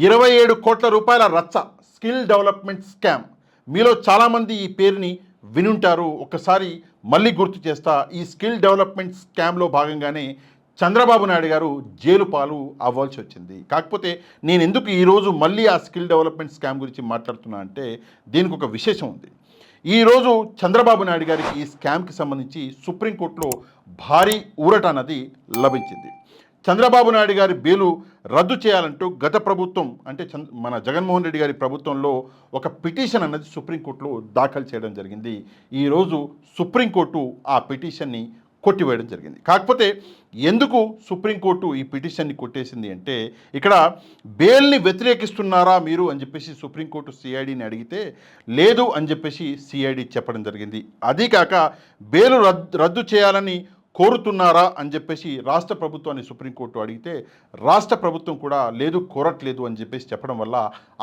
27 కోట్ల రూపాయల రచ్చ స్కిల్ డెవలప్మెంట్ స్కామ్. మీలో చాలామంది ఈ పేరుని వినుంటారు. ఒక్కసారి మళ్ళీ గుర్తు చేస్తా. ఈ స్కిల్ డెవలప్మెంట్ స్కామ్లో భాగంగానే చంద్రబాబు నాయుడు గారు జైలు పాలు అవ్వాల్సి వచ్చింది. కాకపోతే నేను ఎందుకు ఈరోజు మళ్ళీ ఆ స్కిల్ డెవలప్మెంట్ స్కామ్ గురించి మాట్లాడుతున్నా అంటే దీనికి ఒక విశేషం ఉంది. ఈరోజు చంద్రబాబు నాయుడు గారికి ఈ స్కామ్కి సంబంధించి సుప్రీంకోర్టులో భారీ ఊరట అన్నది లభించింది. చంద్రబాబు నాయుడు గారి బెయిలు రద్దు చేయాలంటూ గత ప్రభుత్వం అంటే మన జగన్మోహన్ రెడ్డి గారి ప్రభుత్వంలో ఒక పిటిషన్ అన్నది సుప్రీంకోర్టులో దాఖలు చేయడం జరిగింది. ఈరోజు సుప్రీంకోర్టు ఆ పిటిషన్ని కొట్టివేయడం జరిగింది. కాకపోతే ఎందుకు సుప్రీంకోర్టు ఈ పిటిషన్ని కొట్టేసింది అంటే ఇక్కడ బెయిల్ని వ్యతిరేకిస్తున్నారా మీరు అని చెప్పేసి సుప్రీంకోర్టు సిఐడిని అడిగితే లేదు అని చెప్పేసి సిఐడి చెప్పడం జరిగింది. అదీ కాక బెయిల్ రద్దు చేయాలని కోరుతున్నారా అని చెప్పేసి రాష్ట్ర ప్రభుత్వాన్ని సుప్రీంకోర్టు అడిగితే రాష్ట్ర ప్రభుత్వం కూడా లేదు కోరట్లేదు అని చెప్పేసి చెప్పడం వల్ల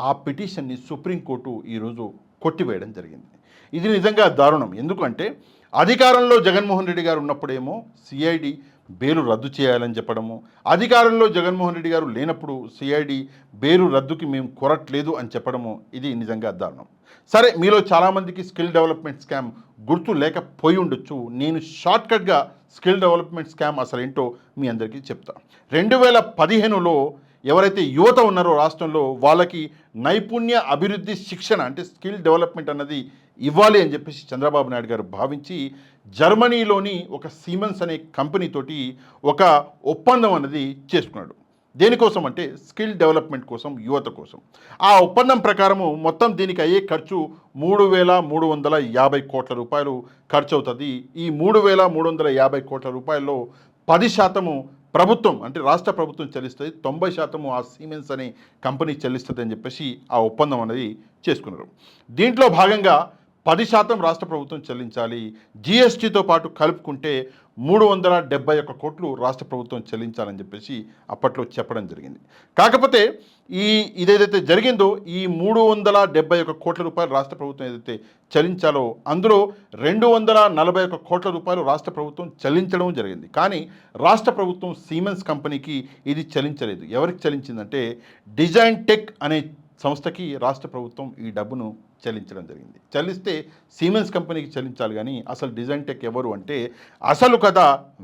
ఆ పిటిషన్ని సుప్రీంకోర్టు ఈరోజు కొట్టివేయడం జరిగింది. ఇది నిజంగా దారుణం. ఎందుకంటే అధికారంలో జగన్మోహన్ రెడ్డి గారు ఉన్నప్పుడేమో సిఐడి బెయిలు రద్దు చేయాలని చెప్పడము, అధికారంలో జగన్మోహన్ రెడ్డి గారు లేనప్పుడు సిఐడి బెయిలు రద్దుకి మేము కోరట్లేదు అని చెప్పడము, ఇది నిజంగా దారుణం. సరే, మీలో చాలామందికి స్కిల్ డెవలప్మెంట్ స్కామ్ గుర్తు లేకపోయి ఉండొచ్చు. నేను షార్ట్కట్గా స్కిల్ డెవలప్మెంట్ స్కామ్ అసలు ఏంటో మీ అందరికీ చెప్తా. 2015లో ఎవరైతే యువత ఉన్నారో రాష్ట్రంలో వాళ్ళకి నైపుణ్య అభివృద్ధి శిక్షణ అంటే స్కిల్ డెవలప్మెంట్ అన్నది ఇవ్వాలి అని చెప్పేసి చంద్రబాబు నాయుడు గారు భావించి జర్మనీలోని ఒక సీమెన్స్ అనే కంపెనీతోటి ఒక ఒప్పందం అన్నది చేసుకున్నాడు. దేనికోసం అంటే స్కిల్ డెవలప్మెంట్ కోసం, యువత కోసం. ఆ ఒప్పందం ప్రకారము మొత్తం దీనికి అయ్యే ఖర్చు 3,350 కోట్ల రూపాయలు ఖర్చు అవుతుంది. ఈ 3,350 కోట్ల రూపాయల్లో 10% ప్రభుత్వం అంటే రాష్ట్ర ప్రభుత్వం చెల్లిస్తుంది, 90% ఆ సీమెన్స్ అనే కంపెనీ చెల్లిస్తుంది అని చెప్పేసి ఆ ఒప్పందం అనేది చేసుకున్నారు. దీంట్లో భాగంగా 10% రాష్ట్ర ప్రభుత్వం చెల్లించాలి. జిఎస్టీతో పాటు కలుపుకుంటే 371 కోట్లు రాష్ట్ర ప్రభుత్వం చెల్లించాలని చెప్పేసి అప్పట్లో చెప్పడం జరిగింది. కాకపోతే ఇదేదైతే జరిగిందో ఈ 371 కోట్ల రూపాయలు రాష్ట్ర ప్రభుత్వం ఏదైతే చెల్లించాలో అందులో 241 కోట్ల రూపాయలు రాష్ట్ర ప్రభుత్వం చెల్లించడం జరిగింది. కానీ రాష్ట్ర ప్రభుత్వం సీమెన్స్ కంపెనీకి ఇది చెల్లించలేదు. ఎవరికి చెల్లించిందంటే డిజైన్ టెక్ అనే సంస్థకి రాష్ట్ర ప్రభుత్వం ఈ డబ్బును చెల్లించడం జరిగింది. చెల్లిస్తే సీమెన్స్ కంపెనీకి చెల్లించాలి. కానీ అసలు డిజైన్ టెక్ ఎవరు అంటే అసలు కథ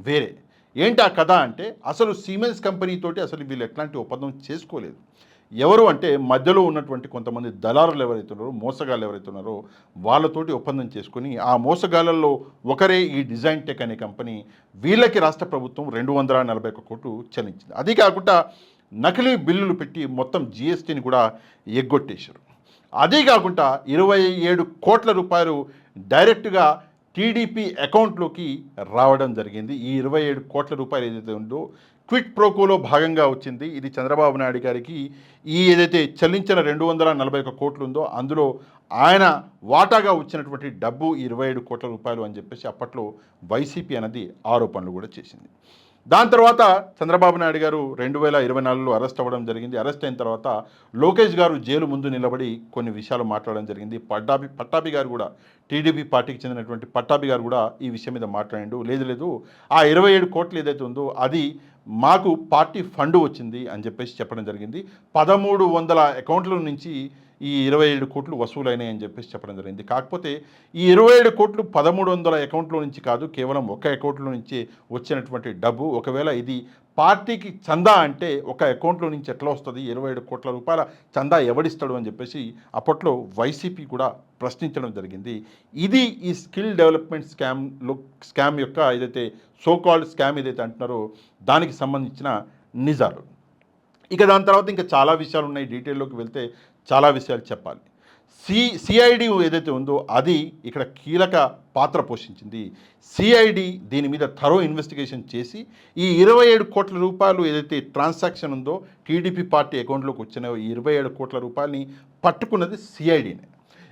వేరే. ఏంటి ఆ కథ అంటే అసలు సీమెన్స్ కంపెనీతోటి అసలు వీళ్ళు ఎట్లాంటి ఒప్పందం చేసుకోలేదు. ఎవరు అంటే మధ్యలో ఉన్నటువంటి కొంతమంది దళారులు ఎవరైతే ఉన్నారో, మోసగాళ్ళు ఎవరైతే ఉన్నారో వాళ్ళతోటి ఒప్పందం చేసుకుని ఆ మోసగాళ్ళల్లో ఒకరే ఈ డిజైన్ టెక్ అనే కంపెనీ. వీళ్ళకి రాష్ట్ర ప్రభుత్వం 241 కోట్లు చెల్లించింది. అది కాకుండా నకిలీ బిల్లులు పెట్టి మొత్తం జిఎస్టీని కూడా ఎగ్గొట్టేశారు. అదే కాకుండా 27 కోట్ల రూపాయలు డైరెక్ట్గా టీడీపీ అకౌంట్లోకి రావడం జరిగింది. ఈ 27 కోట్ల రూపాయలు ఏదైతే ఉందో క్విట్ ప్రోకోలో భాగంగా వచ్చింది. ఇది చంద్రబాబు నాయుడు గారికి ఈ ఏదైతే చెల్లించిన 241 కోట్లు ఉందో అందులో ఆయన వాటాగా వచ్చినటువంటి డబ్బు 27 కోట్ల రూపాయలు అని చెప్పేసి అప్పట్లో వైసీపీ అనేది ఆరోపణలు కూడా చేసింది. దాని తర్వాత చంద్రబాబు నాయుడు గారు 2024లో అరెస్ట్ అవ్వడం జరిగింది. అరెస్ట్ అయిన తర్వాత లోకేష్ గారు జైలు ముందు నిలబడి కొన్ని విషయాలు మాట్లాడడం జరిగింది. పట్టాభి గారు కూడా టీడీపీ పార్టీకి చెందినటువంటి పట్టాభి గారు కూడా ఈ విషయం మీద మాట్లాడిండు. లేదు ఆ 27 కోట్లు ఏదైతే ఉందో అది మాకు పార్టీ ఫండ్ వచ్చింది అని చెప్పేసి చెప్పడం జరిగింది. 1300 అకౌంట్ల నుంచి ఈ 27 కోట్లు వసూలైనాయి అని చెప్పేసి చెప్పడం జరిగింది. కాకపోతే ఈ 27 కోట్లు 1300 అకౌంట్లో నుంచి కాదు, కేవలం ఒక అకౌంట్లో నుంచి వచ్చినటువంటి డబ్బు. ఒకవేళ ఇది పార్టీకి చందా అంటే ఒక అకౌంట్లో నుంచి ఎట్లా వస్తుంది, 27 కోట్ల రూపాయల చందా ఎవడిస్తాడు అని చెప్పేసి అప్పట్లో వైసీపీ కూడా ప్రశ్నించడం జరిగింది. ఇది ఈ స్కిల్ డెవలప్మెంట్ స్కామ్ యొక్క ఏదైతే సోకాల్డ్ స్కామ్ ఏదైతే అంటున్నారో దానికి సంబంధించిన నిజాలు. ఇక దాని తర్వాత ఇంకా చాలా విషయాలు ఉన్నాయి. డీటెయిల్లోకి వెళ్తే చాలా విషయాలు చెప్పాలి. సిఐడి ఏదైతే ఉందో అది ఇక్కడ కీలక పాత్ర పోషించింది. సిఐడి దీని మీద థరో ఇన్వెస్టిగేషన్ చేసి ఈ 27 కోట్ల రూపాయలు ఏదైతే ట్రాన్సాక్షన్ ఉందో టీడీపీ పార్టీ అకౌంట్లోకి వచ్చినాయో ఈ 27 కోట్ల రూపాయలని పట్టుకున్నది సిఐడినే.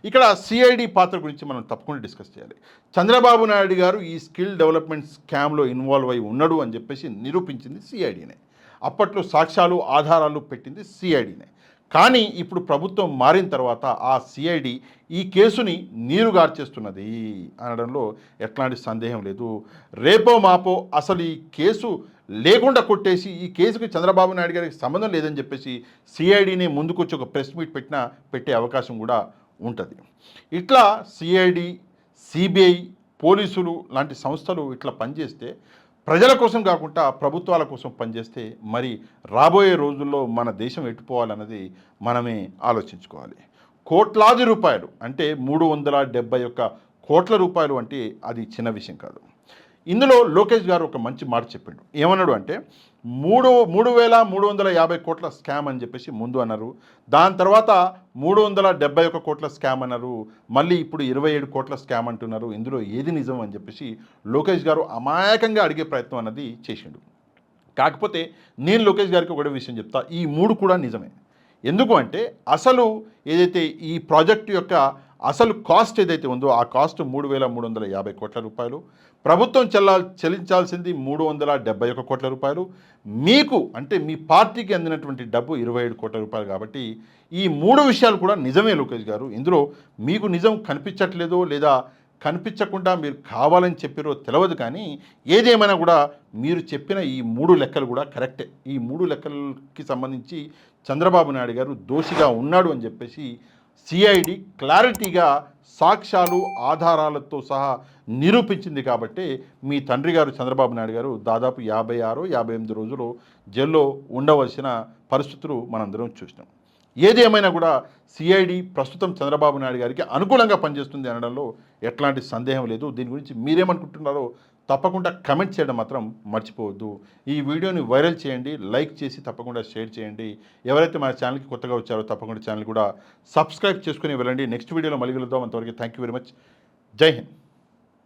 ఇక్కడ సిఐడి పాత్ర గురించి మనం తప్పకుండా డిస్కస్ చేయాలి. చంద్రబాబు నాయుడు గారు ఈ స్కిల్ డెవలప్మెంట్ స్కామ్లో ఇన్వాల్వ్ అయి ఉన్నాడు అని చెప్పేసి నిరూపించింది సిఐడినే. అప్పట్లో సాక్ష్యాలు ఆధారాలు పెట్టింది సిఐడినే. కానీ ఇప్పుడు ప్రభుత్వం మారిన తర్వాత ఆ సిఐడి ఈ కేసుని నీరుగార్చేస్తున్నది అనడంలో ఎట్లాంటి సందేహం లేదు. రేపో మాపో అసలు ఈ కేసు లేకుండా కొట్టేసి ఈ కేసుకి చంద్రబాబు నాయుడు గారికి సంబంధం లేదని చెప్పేసి సిఐడిని ముందుకొచ్చి ఒక ప్రెస్ మీట్ పెట్టే అవకాశం కూడా ఉంటుంది. ఇట్లా సిఐడి, సిబిఐ, పోలీసులు లాంటి సంస్థలు ఇట్లా పనిచేస్తే, ప్రజల కోసం కాకుండా ప్రభుత్వాల కోసం పనిచేస్తే మరి రాబోయే రోజుల్లో మన దేశం ఎట్టుపోవాలన్నది మనమే ఆలోచించుకోవాలి. కోట్లాది రూపాయలు అంటే 371 కోట్ల రూపాయలు అంటే అది చిన్న విషయం కాదు. ఇందులో లోకేష్ గారు ఒక మంచి మాట చెప్పిండు. ఏమన్నాడు అంటే 3,350 కోట్ల స్కామ్ అని చెప్పేసి ముందు అన్నారు. దాని తర్వాత 371 కోట్ల స్కామ్ అన్నారు. మళ్ళీ ఇప్పుడు 27 కోట్ల స్కామ్ అంటున్నారు. ఇందులో ఏది నిజం అని చెప్పేసి లోకేష్ గారు అమాయకంగా అడిగే ప్రయత్నం అన్నది చేసిండు. కాకపోతే నేను లోకేష్ గారికి ఒకటే విషయం చెప్తా, ఈ 3 కూడా నిజమే. ఎందుకు అంటే అసలు ఏదైతే ఈ ప్రాజెక్టు యొక్క అసలు కాస్ట్ ఏదైతే ఉందో ఆ కాస్ట్ 3,350 కోట్ల రూపాయలు, ప్రభుత్వం చెల్లించాల్సింది 371 కోట్ల రూపాయలు, మీకు అంటే మీ పార్టీకి అందినటువంటి డబ్బు 27 కోట్ల రూపాయలు. కాబట్టి ఈ 3 విషయాలు కూడా నిజమే లోకేష్ గారు. ఇందులో మీకు నిజం కనిపించట్లేదో లేదా కనిపించకుండా మీరు కావాలని చెప్పారో తెలియదు, కానీ ఏదేమైనా కూడా మీరు చెప్పిన ఈ 3 లెక్కలు కూడా కరెక్టే. ఈ 3 లెక్కలకి సంబంధించి చంద్రబాబు నాయుడు గారు దోషిగా ఉన్నాడు అని చెప్పేసి సిఐడి క్లారిటీగా సాక్ష్యాలు ఆధారాలతో సహా నిరూపించింది. కాబట్టి మీ తండ్రి గారు చంద్రబాబు నాయుడు గారు దాదాపు 56-58 రోజులు జైల్లో ఉండవలసిన పరిస్థితులు మనందరం చూసినాం. ఏదేమైనా కూడా సిఐడి ప్రస్తుతం చంద్రబాబు నాయుడు గారికి అనుకూలంగా పనిచేస్తుంది అనడంలో ఎట్లాంటి సందేహం లేదు. దీని గురించి మీరేమనుకుంటున్నారో తప్పకుండా కమెంట్ చేయడం మాత్రం మర్చిపోవద్దు. ఈ వీడియోని వైరల్ చేయండి, లైక్ చేసి తప్పకుండా షేర్ చేయండి. ఎవరైతే మన ఛానల్కి కొత్తగా వచ్చారో తప్పకుండా ఛానల్ కూడా సబ్స్క్రైబ్ చేసుకుని వెళ్ళండి. నెక్స్ట్ వీడియోలో మళ్ళీ కలుద్దాం. అంతవరకు థ్యాంక్ యూ వెరీ మచ్. జై హింద్.